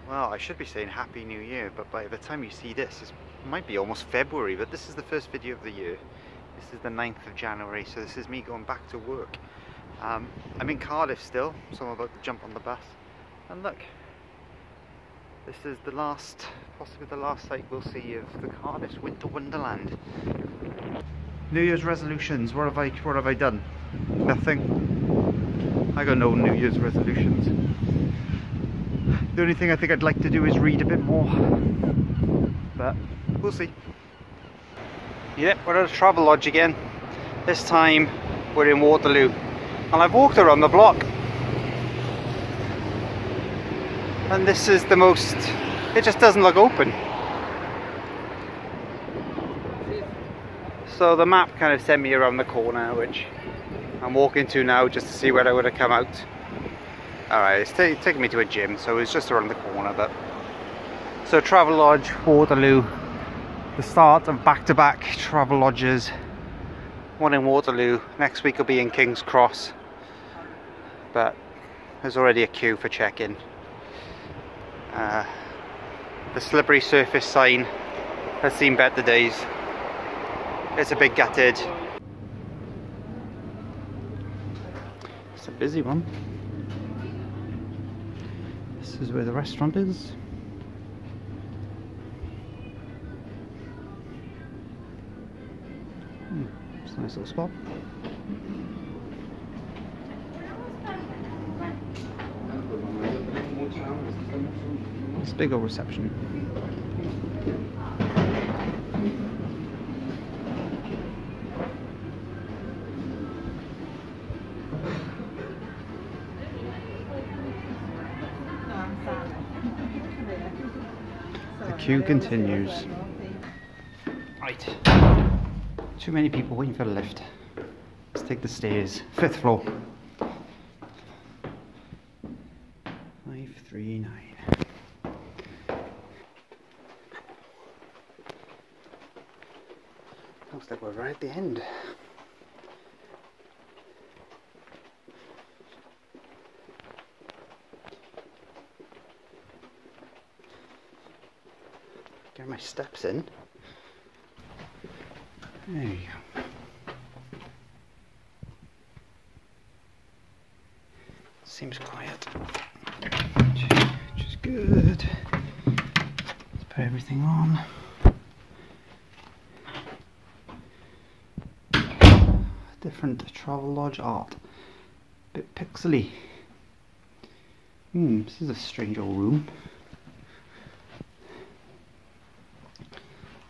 Well, I should be saying Happy New Year, but by the time you see this, it might be almost February, but this is the first video of the year. This is the 9th of January, so this is me going back to work. I'm in Cardiff still, so I'm about to jump on the bus. And look, this is the last, possibly the last sight we'll see of the Cardiff Winter Wonderland. New Year's resolutions, what have I done? Nothing. I got no New Year's resolutions. The only thing I think I'd like to do is read a bit more, but we'll see. Yep, we're at a Travelodge again. This time we're in Waterloo, and I've walked around the block. And this is the most, it just doesn't look open. So the map kind of sent me around the corner, which I'm walking to now just to see where I would have come out. Alright, it's taking me to a gym, so it's just around the corner. But so Travelodge, Waterloo, the start of back-to-back Travelodges. One in Waterloo, next week will be in King's Cross, but there's already a queue for check-in. The slippery surface sign has seen better days. It's a bit gutted. It's a busy one. This is where the restaurant is. It's a nice little spot. It's a big old reception. The queue continues. Right. Too many people waiting for the lift. Let's take the stairs. 5th floor. 539. Looks like we're right at the end. Get my steps in. There you go. Seems quiet, which is good. Let's put everything on. Different Travelodge art. Bit pixely. This is a strange old room.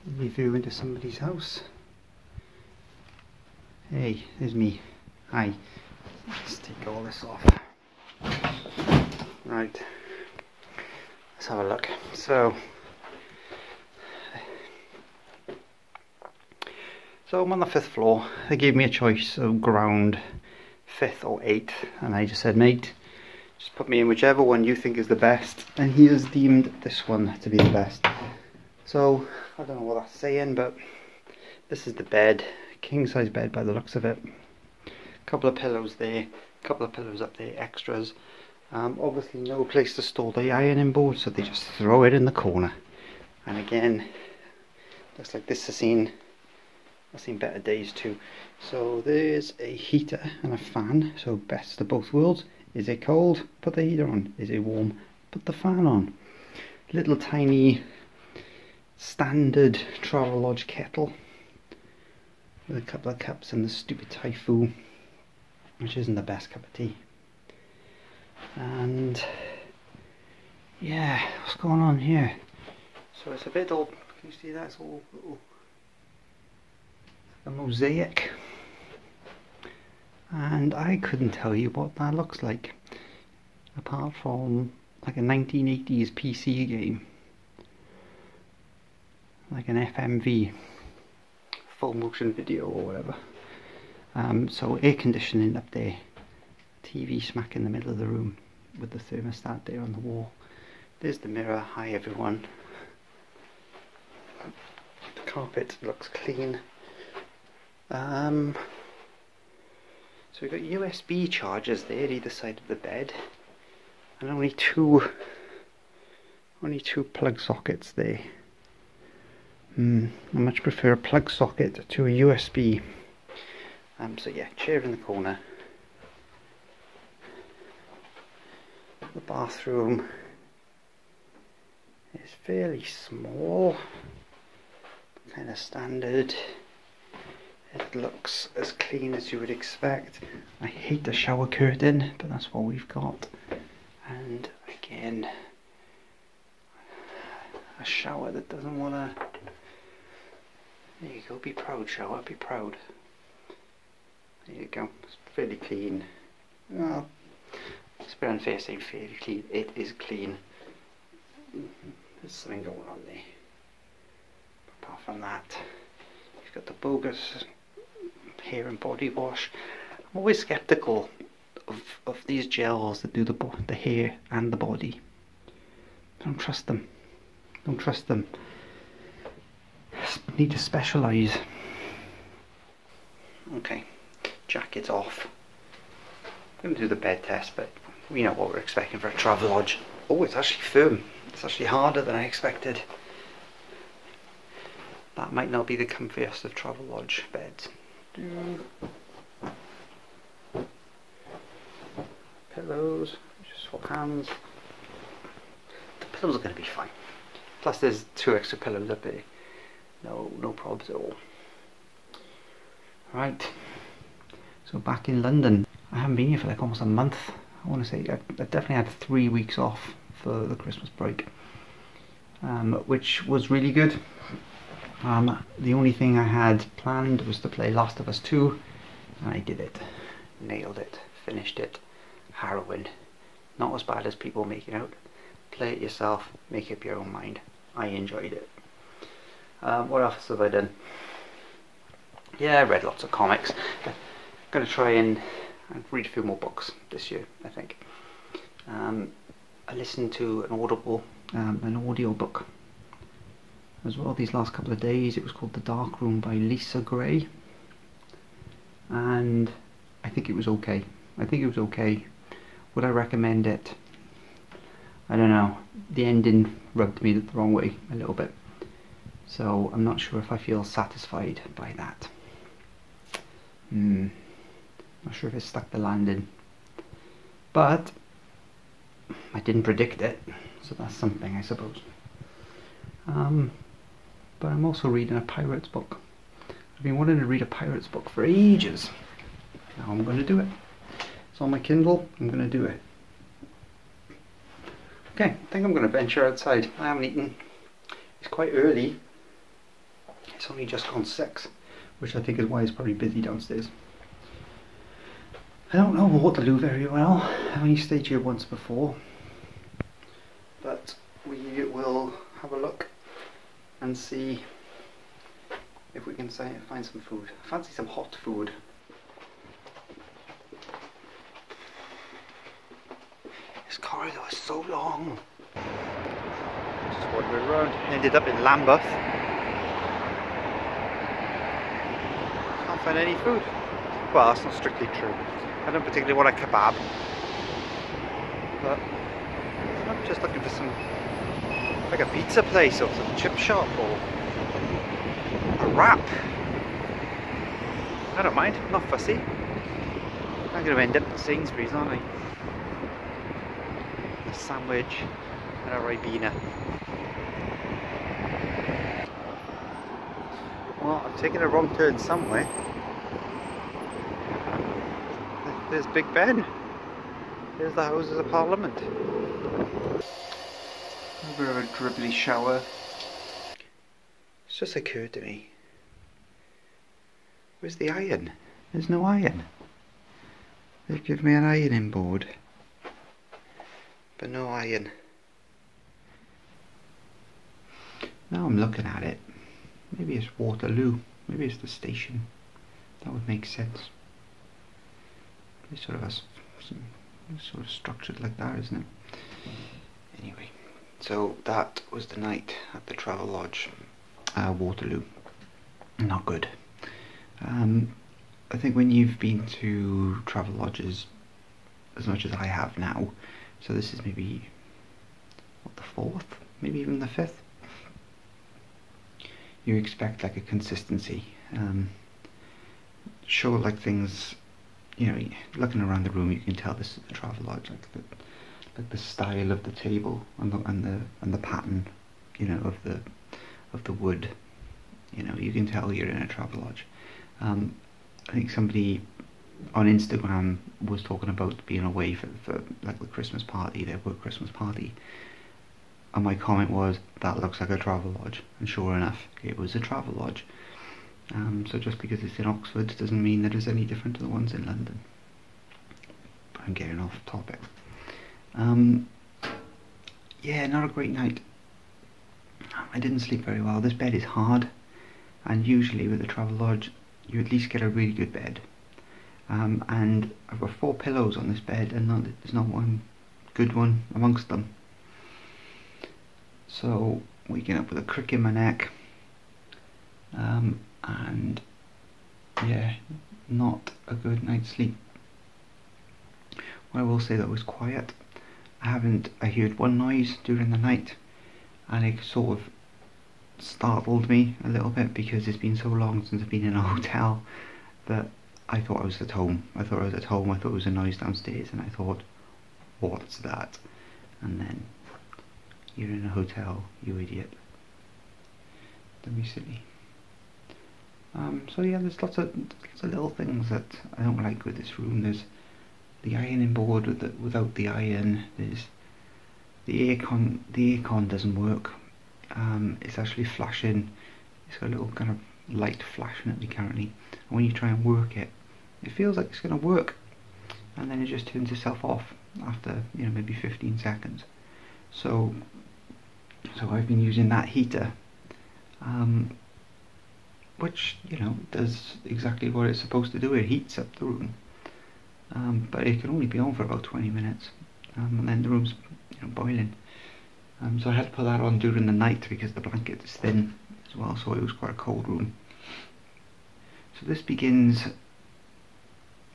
Lovely view into somebody's house. Hey, there's me. Hi. Let's take all this off. Right. Let's have a look. So I'm on the 5th floor. They gave me a choice of ground, 5th or 8th, and I just said, mate, just put me in whichever one you think is the best, and he has deemed this one to be the best. So I don't know what that's saying, but this is the bed, king size bed by the looks of it. A couple of pillows there, a couple of pillows up there, extras. Obviously no place to store the ironing board, so they just throw it in the corner. And again, looks like this has seen better days too. So there's a heater and a fan, so best of both worlds. Is it cold? Put the heater on. Is it warm? Put the fan on. Little tiny standard Travelodge kettle with a couple of cups and the stupid Typhoon, which isn't the best cup of tea. And yeah, what's going on here? So it's a bit old. Can you see that? It's all a mosaic, and I couldn't tell you what that looks like apart from like a 1980s PC game, like an FMV, full motion video or whatever. So air conditioning up there, TV smack in the middle of the room with the thermostat there on the wall. There's the mirror. Hi everyone. The carpet looks clean. So we've got USB chargers there either side of the bed, and only two Only 2 plug sockets there. I much prefer a plug socket to a USB. So yeah, chair in the corner. The bathroom is fairly small, kind of standard. It looks as clean as you would expect. I hate the shower curtain, but that's what we've got. And again, a shower that doesn't want to... There you go, be proud shower, be proud. There you go, it's fairly clean. Well, it's a bit unfair saying fairly clean, it is clean. There's something going on there. Apart from that, you've got the bogus hair and body wash. I'm always skeptical of these gels that do the hair and the body. Don't trust them. Don't trust them. Need to specialise. Okay, jacket off. I'm going to do the bed test, but we know what we're expecting for a Travelodge. Oh, it's actually firm. It's actually harder than I expected. That might not be the comfiest of Travelodge beds. Pillows, just swap hands. The pillows are going to be fine. Plus there's 2 extra pillows up there. No problems at all. Right, so back in London. I haven't been here for like almost a month. I want to say I definitely had 3 weeks off for the Christmas break, which was really good. The only thing I had planned was to play Last of Us 2, and I did it. Nailed it. Finished it. Harrowing. Not as bad as people make it out. Play it yourself. Make up your own mind. I enjoyed it. What else have I done? Yeah, I read lots of comics. I'm going to try and read a few more books this year, I think. I listened to an audio book as well these last couple of days. It was called The Dark Room by Lisa Gray, and I think it was okay. Would I recommend it? I don't know. The ending rubbed me the wrong way a little bit, so I'm not sure if I feel satisfied by that. Not sure if it stuck the landing, but I didn't predict it, so that's something, I suppose. But I'm also reading a pirates book. I've been wanting to read a pirates book for ages. Now I'm going to do it. It's on my Kindle. I'm going to do it. Okay, I think I'm going to venture outside. I haven't eaten. It's quite early. It's only just gone 6, which I think is why it's probably busy downstairs. I don't know Waterloo very well. I've only stayed here once before. But we will have a look and see if we can find some food. I fancy some hot food. This corridor is so long. Just wandered around. Ended up in Lambeth. Can't find any food. Well, that's not strictly true. I don't particularly want a kebab, but I'm just looking for some, like a pizza place or some chip shop or a wrap. I don't mind, I'm not fussy. I'm going to end up at Sainsbury's, aren't I? A sandwich and a Ribena. Well, I've taken a wrong turn somewhere. There's Big Ben. There's the Houses of Parliament. A bit of a dribbly shower. It's just occurred to me. Where's the iron? There's no iron. They've given me an ironing board, but no iron. Now I'm looking at it. Maybe it's Waterloo. Maybe it's the station. That would make sense. It's sort of structured like that, isn't it? Anyway, so that was the night at the Travelodge, Waterloo. Not good. I think when you've been to Travelodges as much as I have now, so this is maybe what, the 4th maybe even the 5th. You expect like a consistency. Sure, like things, you know, looking around the room, you can tell this is the Travelodge, like the style of the table and the pattern, you know, of the wood. You know, you can tell you're in a Travelodge. I think somebody on Instagram was talking about being away for like the Christmas party, their work Christmas party, and my comment was, that looks like a Travelodge, and sure enough, it was a Travelodge. So just because it's in Oxford doesn't mean that it's any different to the ones in London. But I'm getting off topic. Yeah, not a great night. I didn't sleep very well. This bed is hard, and usually with a Travelodge you at least get a really good bed. And I've got 4 pillows on this bed, and there's not one good one amongst them. So waking up with a crick in my neck, and yeah, not a good night's sleep. What I will say though is quiet. I heard one noise during the night, and it sort of startled me a little bit because it's been so long since I've been in a hotel that I thought I was at home. I thought it was a noise downstairs, and I thought, what's that? And then, you're in a hotel, you idiot. Don't be silly. So yeah, there's lots of little things that I don't like with this room. There's the ironing board without the iron. There's the aircon. The aircon doesn't work. It's actually flashing. It's got a little kind of light flashing at me currently. And when you try and work it, it feels like it's going to work, and then it just turns itself off after, you know, maybe 15 seconds. So I've been using that heater, which, you know, does exactly what it's supposed to do. It heats up the room, but it can only be on for about 20 minutes, and then the room's, you know, boiling. So I had to put that on during the night because the blanket is thin as well, so it was quite a cold room. So this begins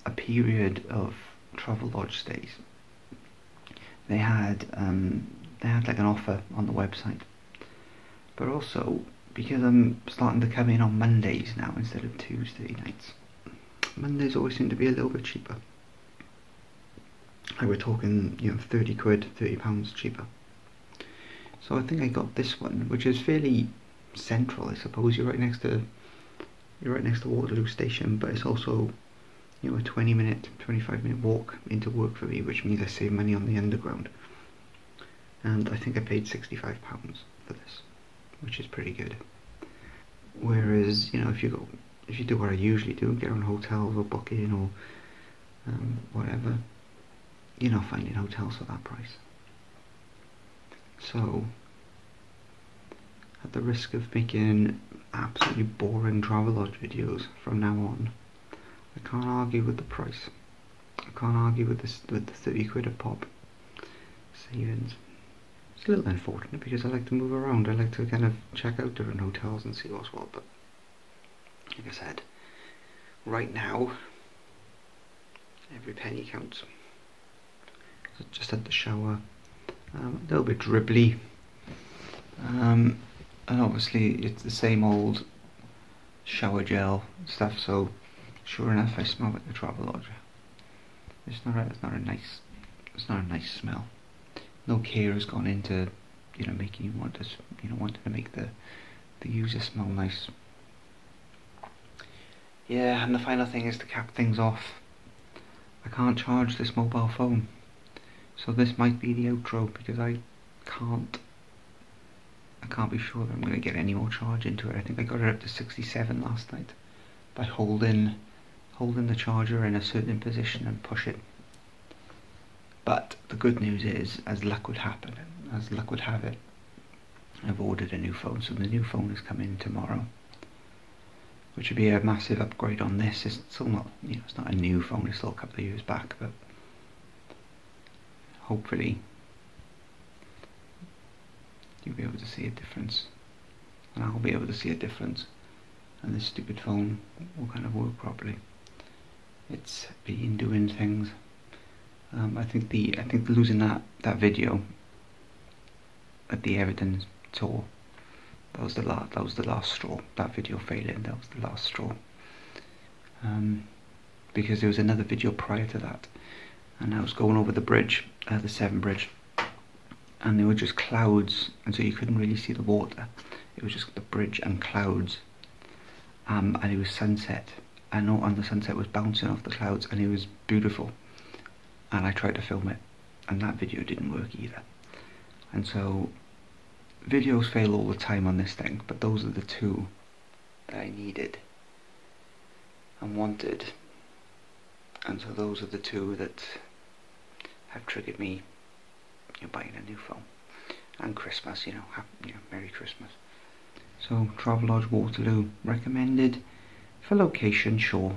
a period of Travelodge stays. They had like an offer on the website, but also because I'm starting to come in on Mondays now instead of Tuesday nights. Mondays always seem to be a little bit cheaper. Like we're talking, you know, 30 quid, £30 cheaper. So I think I got this one, which is fairly central, I suppose. You're right next to Waterloo station, but it's also, you know, a 25-minute walk into work for me, which means I save money on the underground. And I think I paid £65 for this, which is pretty good. Whereas, you know, if you do what I usually do, get on hotels or book in or whatever, you're not finding hotels for that price. So, at the risk of making absolutely boring Travelodge videos from now on, I can't argue with the price. I can't argue with the 30 quid a pop savings. It's a little unfortunate because I like to move around. I like to kind of check out different hotels and see what's what, but like I said, right now every penny counts. So just had the shower, a little bit dribbly, and obviously it's the same old shower gel stuff, so sure enough I smell like the Travelodge. It's not a nice smell. No care has gone into, you know, making you want to, you know, wanting to make the user smell nice. Yeah, and the final thing is to cap things off. I can't charge this mobile phone, so this might be the outro because I can't be sure that I'm going to get any more charge into it. I think I got it up to 67 last night by holding the charger in a certain position and push it. But the good news is, as luck would have it, I've ordered a new phone, so the new phone is coming tomorrow, which would be a massive upgrade on this. It's still not, you know, it's not a new phone, it's still a couple of years back, but hopefully you'll be able to see a difference, and I'll be able to see a difference, and this stupid phone will kind of work properly. It's been doing things. I think losing that video at the Everton tour. That was the last straw. That video failing, that was the last straw. Because there was another video prior to that, and I was going over the bridge, the Severn Bridge, and there were just clouds, and so you couldn't really see the water. It was just the bridge and clouds, and it was sunset, and the sunset was bouncing off the clouds, and it was beautiful. And I tried to film it, and that video didn't work either. And so videos fail all the time on this thing, but those are the two that I needed and wanted, and so those are the two that have triggered me, buying a new phone. And Christmas, Merry Christmas. So Travelodge Waterloo, recommended for location, sure,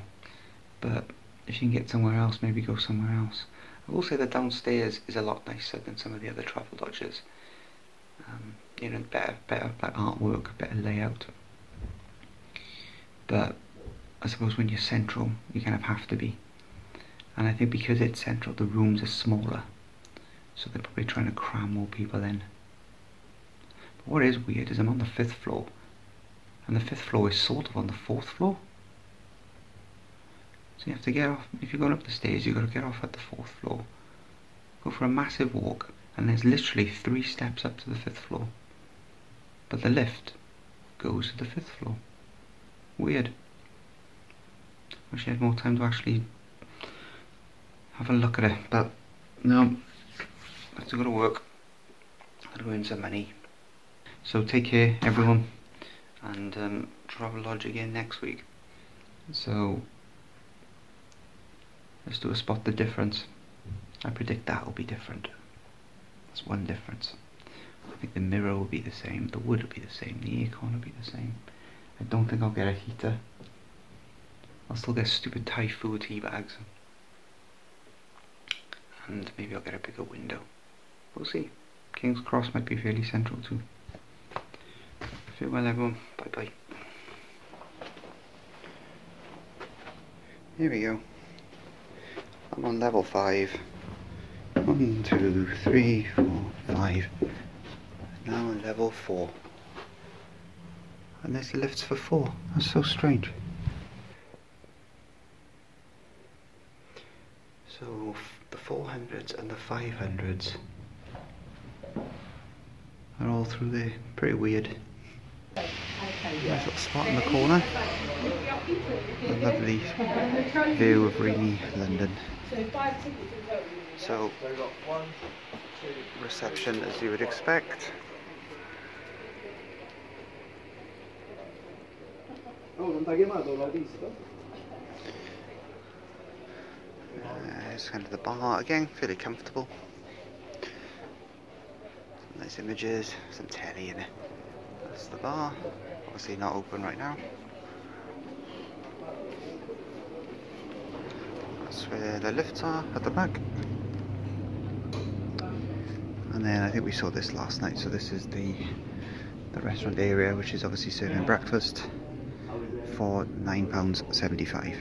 but if you can get somewhere else, maybe go somewhere else. I will say that downstairs is a lot nicer than some of the other Travelodges. Better like artwork, better layout. But I suppose when you're central, you kind of have to be. And I think because it's central, the rooms are smaller, so they're probably trying to cram more people in. But what is weird is I'm on the 5th floor, and the 5th floor is sort of on the 4th floor. So you have to get off, if you're going up the stairs, you've got to get off at the 4th floor, go for a massive walk, and there's literally 3 steps up to the 5th floor. But the lift goes to the 5th floor. Weird. Wish I had more time to actually have a look at it, but no, I still got to work. Got to earn some money. So take care, everyone, and Travelodge again next week. So let's do a spot the difference. I predict that will be different. That's one difference. I think the mirror will be the same, the wood will be the same, the aircon will be the same. I don't think I'll get a heater. I'll still get stupid Typhoon tea bags. And maybe I'll get a bigger window. We'll see. King's Cross might be fairly central too. Farewell everyone, bye bye. Here we go. I'm on level 5. 1, 2, 3, 4, 5. Now on level 4. And there's the lifts for 4. That's so strange. So the 400s and the 500s are all through there. Pretty weird. Nice little spot in the corner. A lovely view of rainy London. So, reception as you would expect. It's kind of the bar again, fairly comfortable. Some nice images, some telly in it. That's the bar, obviously not open right now. That's where the lifts are at the back. And then I think we saw this last night, so this is the restaurant area, which is obviously serving breakfast for £9.75.